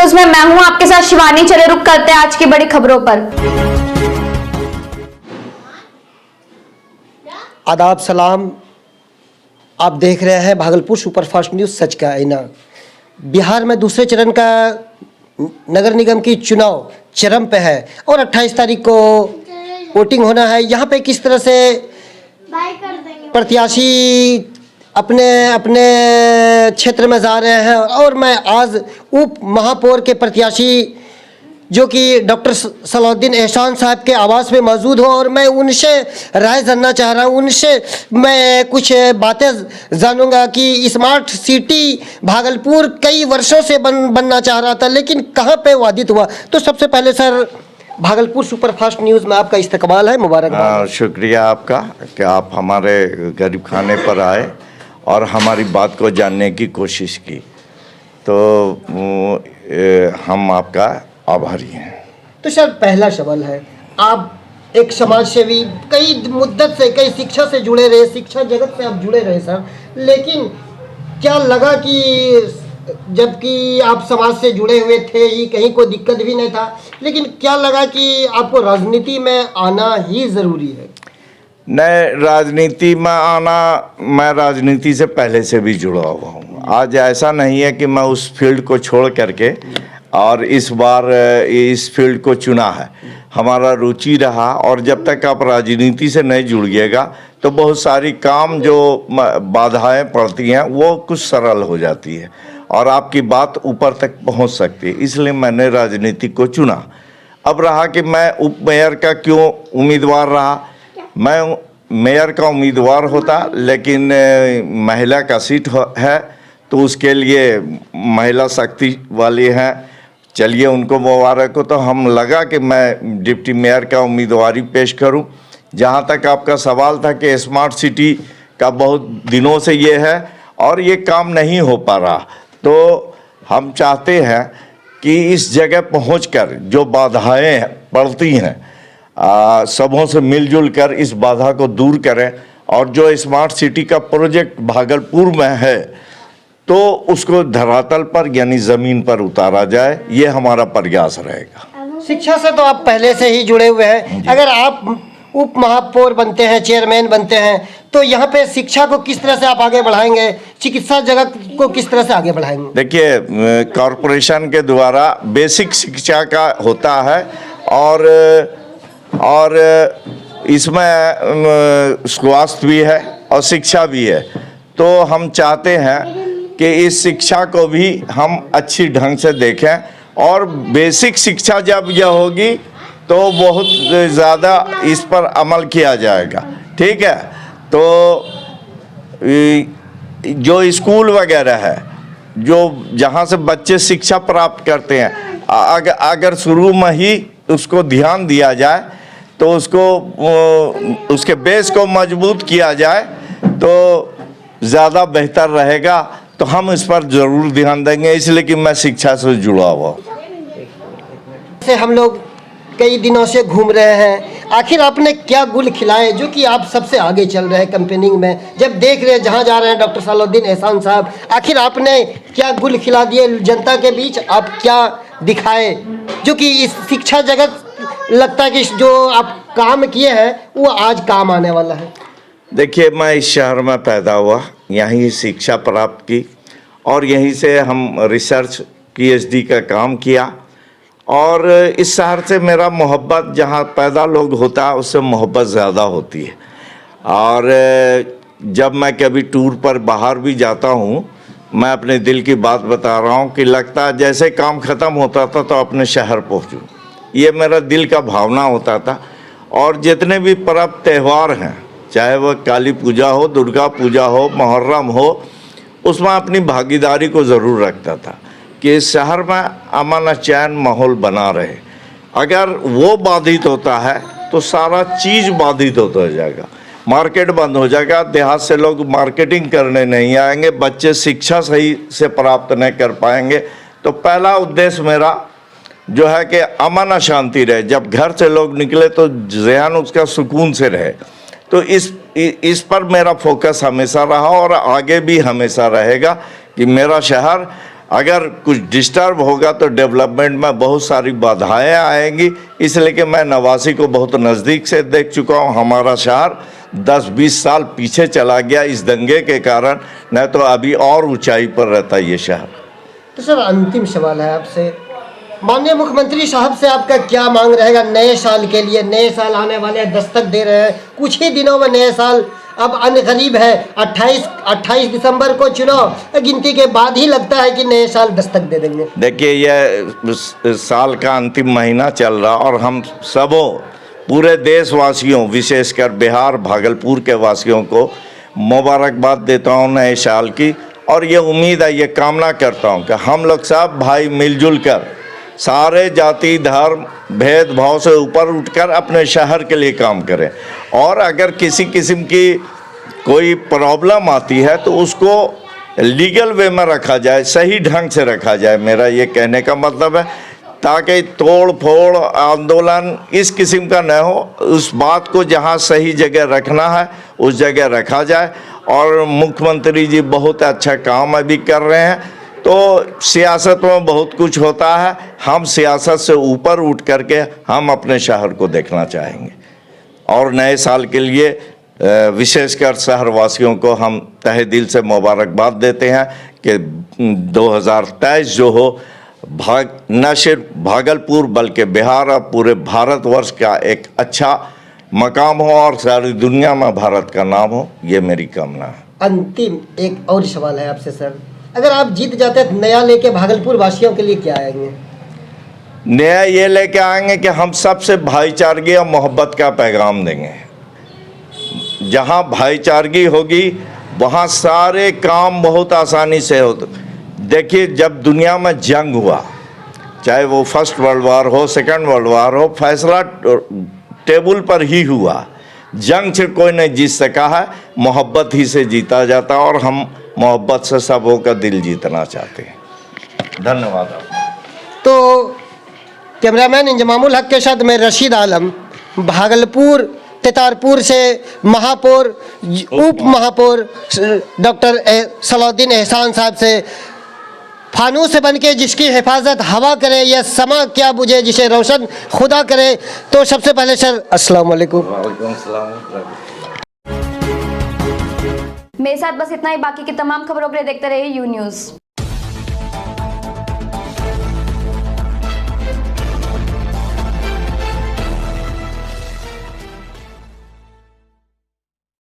News में मैं हूं आपके साथ शिवानी। चले रुक करते हैं आज की बड़ी खबरों पर। आदाब सलाम, आप देख रहे हैं भागलपुर सुपरफास्ट न्यूज़ सच का आईना। बिहार में दूसरे चरण का नगर निगम की चुनाव चरम पे है और 28 तारीख को वोटिंग होना है। यहाँ पे किस तरह से प्रत्याशी अपने अपने क्षेत्र में जा रहे हैं और मैं आज उप महापौर के प्रत्याशी जो कि डॉक्टर सलाउद्दीन एहसान साहब के आवास में मौजूद हूँ और मैं उनसे राय जानना चाह रहा हूँ। उनसे मैं कुछ बातें जानूंगा कि स्मार्ट सिटी भागलपुर कई वर्षों से बनना चाह रहा था, लेकिन कहाँ पे वादित हुआ। तो सबसे पहले सर, भागलपुर सुपरफास्ट न्यूज़ में आपका इस्तकबाल है, मुबारक। शुक्रिया आपका कि आप हमारे गरीब खाने पर आए और हमारी बात को जानने की कोशिश की, तो हम आपका आभारी हैं। तो सर, पहला सवाल है, आप एक समाज सेवी, कई मुद्दत से, कई शिक्षा से जुड़े रहे, शिक्षा जगत से आप जुड़े रहे सर, लेकिन क्या लगा कि जबकि आप समाज से जुड़े हुए थे ही, कहीं कोई दिक्कत भी नहीं था, लेकिन क्या लगा कि आपको राजनीति में आना ही ज़रूरी है? नहीं, राजनीति में आना, मैं राजनीति से पहले से भी जुड़ा हुआ हूँ। आज ऐसा नहीं है कि मैं उस फील्ड को छोड़ करके और इस बार इस फील्ड को चुना है। हमारा रुचि रहा और जब तक आप राजनीति से नहीं जुड़िएगा तो बहुत सारी काम जो बाधाएं पड़ती हैं वो कुछ सरल हो जाती है और आपकी बात ऊपर तक पहुंच सकती है। इसलिए मैंने राजनीति को चुना। अब रहा कि मैं उप मेयर का क्यों उम्मीदवार रहा। मैं मेयर का उम्मीदवार होता, लेकिन महिला का सीट है तो उसके लिए महिला शक्ति वाली हैं, चलिए उनको मुबारक हो। तो हम लगा कि मैं डिप्टी मेयर का उम्मीदवारी पेश करूं। जहां तक आपका सवाल था कि स्मार्ट सिटी का बहुत दिनों से ये है और ये काम नहीं हो पा रहा, तो हम चाहते हैं कि इस जगह पहुंचकर जो बाधाएं पड़ती हैं सबों से मिलजुल कर इस बाधा को दूर करें और जो स्मार्ट सिटी का प्रोजेक्ट भागलपुर में है तो उसको धरातल पर यानी ज़मीन पर उतारा जाए, ये हमारा प्रयास रहेगा। शिक्षा से तो आप पहले से ही जुड़े हुए हैं, अगर आप उप महापौर बनते हैं, चेयरमैन बनते हैं, तो यहाँ पे शिक्षा को किस तरह से आप आगे बढ़ाएंगे, चिकित्सा जगत को किस तरह से आगे बढ़ाएंगे? देखिए, कॉरपोरेशन के द्वारा बेसिक शिक्षा का होता है और इसमें स्वास्थ्य भी है और शिक्षा भी है। तो हम चाहते हैं कि इस शिक्षा को भी हम अच्छी ढंग से देखें और बेसिक शिक्षा जब यह होगी तो बहुत ज़्यादा इस पर अमल किया जाएगा। ठीक है, तो जो स्कूल वगैरह है, जो जहाँ से बच्चे शिक्षा प्राप्त करते हैं, अगर शुरू में ही उसको ध्यान दिया जाए तो उसके बेस को मजबूत किया जाए तो ज़्यादा बेहतर रहेगा। तो हम इस पर ज़रूर ध्यान देंगे, इसलिए कि मैं शिक्षा से जुड़ा हुआ से हम लोग कई दिनों से घूम रहे हैं। आखिर आपने क्या गुल खिलाए जो कि आप सबसे आगे चल रहे हैं कैंपेनिंग में? जब देख रहे हैं जहाँ जा रहे हैं डॉक्टर सलाउद्दीन एहसान साहब, आखिर आपने क्या गुल खिला दिए जनता के बीच? आप क्या दिखाए जो कि इस शिक्षा जगत लगता है कि जो आप काम किए हैं वो आज काम आने वाला है? देखिए, मैं इस शहर में पैदा हुआ, यहीं शिक्षा प्राप्त की और यहीं से हम रिसर्च PhD का काम किया और इस शहर से मेरा मोहब्बत, जहाँ पैदा लोग होता है उससे मोहब्बत ज़्यादा होती है। और जब मैं कभी टूर पर बाहर भी जाता हूँ, मैं अपने दिल की बात बता रहा हूँ कि लगता है जैसे काम ख़त्म होता था तो अपने शहर पहुँचूँ, ये मेरा दिल का भावना होता था। और जितने भी पर्व त्यौहार हैं, चाहे वह काली पूजा हो, दुर्गा पूजा हो, मुहर्रम हो, उसमें अपनी भागीदारी को ज़रूर रखता था कि इस शहर में अमन चैन माहौल बना रहे। अगर वो बाधित होता है तो सारा चीज़ बाधित होता जाएगा, मार्केट बंद हो जाएगा, देहात से लोग मार्केटिंग करने नहीं आएंगे, बच्चे शिक्षा सही से प्राप्त नहीं कर पाएंगे। तो पहला उद्देश्य मेरा जो है कि अमन और शांति रहे, जब घर से लोग निकले तो ज़हन उसका सुकून से रहे। तो इस पर मेरा फोकस हमेशा रहा और आगे भी हमेशा रहेगा कि मेरा शहर अगर कुछ डिस्टर्ब होगा तो डेवलपमेंट में बहुत सारी बाधाएं आएंगी। इसलिए कि मैं नवासी को बहुत नज़दीक से देख चुका हूं। हमारा शहर 10-20 साल पीछे चला गया इस दंगे के कारण, नहीं तो अभी और ऊंचाई पर रहता ये शहर। तो सर अंतिम सवाल है आपसे, माननीय मुख्यमंत्री साहब से आपका क्या मांग रहेगा नए साल के लिए? नए साल आने वाले दस्तक दे रहे हैं, कुछ ही दिनों में नए साल अब अनकरीब है। 28 दिसंबर को चुनाव, गिनती के बाद ही लगता है कि नए साल दस्तक दे देंगे। देखिए, यह साल का अंतिम महीना चल रहा और हम सबों पूरे देशवासियों, विशेषकर बिहार भागलपुर के वासियों को मुबारकबाद देता हूँ नए साल की। और ये उम्मीद है, ये कामना करता हूँ कि हम लोग सब भाई मिलजुल कर सारे जाति धर्म भेदभाव से ऊपर उठकर अपने शहर के लिए काम करें। और अगर किसी किस्म की कोई प्रॉब्लम आती है तो उसको लीगल वे में रखा जाए, सही ढंग से रखा जाए। मेरा ये कहने का मतलब है, ताकि तोड़ फोड़ आंदोलन इस किस्म का न हो। उस बात को जहाँ सही जगह रखना है उस जगह रखा जाए। और मुख्यमंत्री जी बहुत अच्छा काम अभी कर रहे हैं। तो सियासत में बहुत कुछ होता है, हम सियासत से ऊपर उठ करके हम अपने शहर को देखना चाहेंगे। और नए साल के लिए विशेषकर शहरवासियों को हम तहे दिल से मुबारकबाद देते हैं कि 2023 जो हो न सिर्फ भागलपुर बल्कि बिहार और पूरे भारतवर्ष का एक अच्छा मकाम हो और सारी दुनिया में भारत का नाम हो, ये मेरी कामना है। अंतिम एक और सवाल है आपसे सर, अगर आप जीत जाते हैं नया लेके भागलपुर वासियों के लिए क्या आएंगे? नया ये लेके आएंगे कि हम सबसे भाईचारगी और मोहब्बत का पैगाम देंगे। जहाँ भाईचारगी होगी वहाँ सारे काम बहुत आसानी से होते। देखिए, जब दुनिया में जंग हुआ, चाहे वो फर्स्ट वर्ल्ड वार हो, सेकंड वर्ल्ड वार हो, फैसला टेबल पर ही हुआ। जंग से कोई नहीं जीत सका है, मोहब्बत ही से जीता जाता। और हम मोहब्बत से सबों का दिल जीतना चाहते हैं। धन्यवाद। तो कैमरामैन इंजमामुल हक के साथ मैं रशीद आलम, भागलपुर तेतारपुर से महापौर उप महापौर डॉक्टर सलाउद्दीन एहसान साहब से, फानूस से बनके जिसकी हिफाजत हवा करे या समा क्या बुझे जिसे रोशन खुदा करे। तो सबसे पहले सर अस्सलाम वालेकुम। मेरे साथ बस इतना ही। बाकी की तमाम खबरों के लिए देखते रहिए यू न्यूज़।